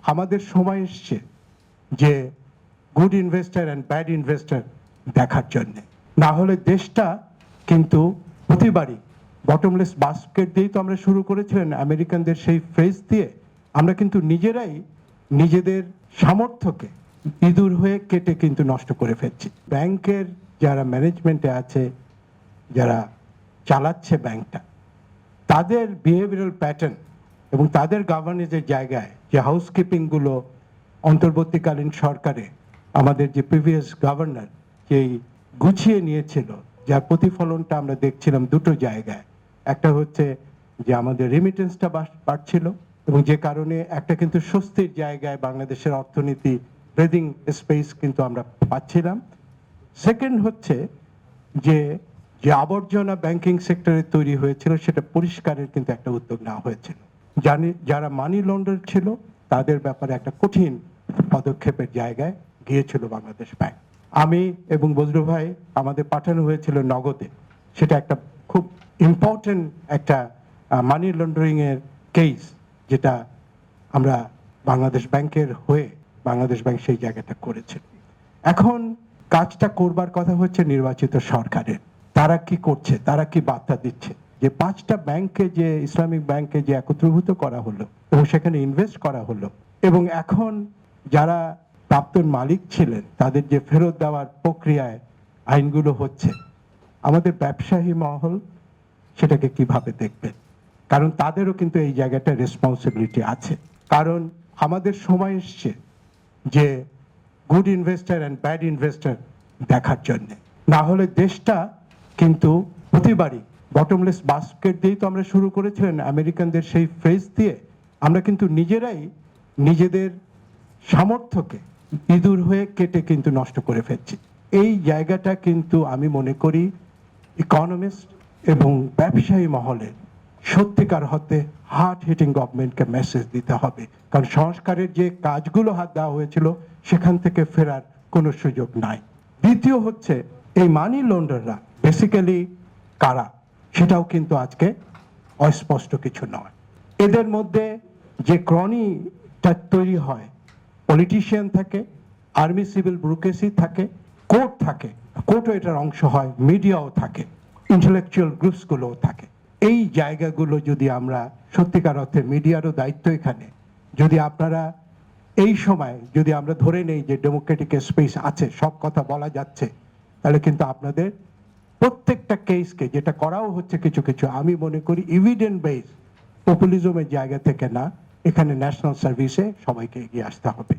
আমাদের সময় এসছে যে good investor and bad investor দেখার জন্য। না হলে দেশটা কিন্তু প্রতিবারই বটমলেস বাস্কেট দিয়েই তো আমরা শুরু করেছিলেন আমেরিকানদের সেই ফ্রেজ দিয়ে। আমরা কিন্তু নিজেরাই নিজেদের সামর্থ্যকে ইঁদুর হয়ে কেটে কিন্তু নষ্ট করে ফেলছি। ব্যাংকের যারা ম্যানেজমেন্টে আছে, যারা চালাচ্ছে ব্যাংকটা, তাদের বিহেভিয়ারাল প্যাটার্ন এবং তাদের গভর্নেন্সের জায়গায় যে হাউসকিপিংগুলো অন্তর্বর্তীকালীন সরকারে আমাদের যে প্রিভিয়াস গভর্নর যেই গুছিয়ে নিয়েছিল, যার প্রতিফলনটা আমরা দেখছিলাম দুটো জায়গায়। একটা হচ্ছে যে আমাদের রেমিটেন্সটা বাড়ছিল এবং যে কারণে একটা কিন্তু স্বস্তির জায়গায় বাংলাদেশের অর্থনীতি ব্রিদিং স্পেস কিন্তু আমরা পাচ্ছিলাম। সেকেন্ড হচ্ছে যে যে আবর্জনা ব্যাংকিং সেক্টরে তৈরি হয়েছিল সেটা পরিষ্কারের কিন্তু একটা উদ্যোগ নেওয়া হয়েছিল। যারা মানি লন্ডার ছিল তাদের ব্যাপারে একটা কঠিন পদক্ষেপের জায়গায় গিয়েছিল বাংলাদেশ ব্যাংক। আমি এবং বজলু ভাই আমাদের পাঠানো হয়েছিল নগদে, সেটা একটা খুব ইম্পর্টেন্ট একটা মানি লন্ডারিং এর কেস, যেটা আমরা বাংলাদেশ ব্যাংকের হয়ে বাংলাদেশ ব্যাংক সেই জায়গাটা করেছিল। এখন কাজটা করবার কথা হচ্ছে নির্বাচিত সরকারের। তারা কি করছে, তারা কি বার্তা দিচ্ছে? যে 5টা ব্যাংকে, যে ইসলামিক ব্যাংকে যে একত্রীভূত করা হলো এবং সেখানে ইনভেস্ট করা হলো, এবং এখন যারা প্রাক্তন মালিক ছিলেন তাদের যে ফেরত দেওয়ার প্রক্রিয়ায় আইনগুলো হচ্ছে, আমাদের ব্যবসায়ী মহল সেটাকে কিভাবে দেখবেন? কারণ তাদেরও কিন্তু এই জায়গাটা রেসপন্সিবিলিটি আছে। কারণ আমাদের সময় এসছে যে good investor and bad investor দেখার জন্য। না হলে দেশটা কিন্তু প্রতিবারই বটমলেস বাস্কেট দিয়েই তো আমরা শুরু করেছিলেন আমেরিকানদের সেই ফ্রেজ দিয়ে। আমরা কিন্তু নিজেরাই নিজেদের সামর্থ্যকে ইঁদুর হয়ে কেটে কিন্তু নষ্ট করে ফেলছি। এই জায়গাটা কিন্তু আমি মনে করি ইকোনমিস্ট এবং ব্যবসায়ী মহলের সত্যিকার হতে হার্ট হিটিং গভর্নমেন্টকে মেসেজ দিতে হবে। কারণ সংস্কারের যে কাজগুলো হাত দেওয়া হয়েছিল সেখান থেকে ফেরার কোনো সুযোগ নাই। দ্বিতীয় হচ্ছে এই মানি লন্ডাররা বেসিক্যালি কারা, সেটাও কিন্তু আজকে অস্পষ্ট কিছু নয়। এদের মধ্যে যে ক্রনিটা তৈরি হয়, পলিটিশিয়ান থাকে, আর্মি সিভিল ব্যুরোক্রেসি থাকে, কোর্ট থাকে, কোর্টও এটার অংশ হয়, মিডিয়াও থাকে, ইন্টেলেকচুয়াল গ্রুপসগুলোও থাকে। এই জায়গাগুলো যদি আমরা সত্যিকার অর্থে, মিডিয়ারও দায়িত্ব এখানে, যদি আপনারা এই সময় যদি আমরা ধরে নেই যে ডেমোক্রেটিক স্পেস আছে, সব কথা বলা যাচ্ছে, তাহলে কিন্তু আপনাদের প্রত্যেকটা কেসকে, যেটা করাও হচ্ছে কিছু কিছু, আমি মনে করি এভিডেন্স বেস পপুলিজমের জায়গা থেকে না, এখানে ন্যাশনাল সার্ভিসে সবাইকে এগিয়ে আসতে হবে।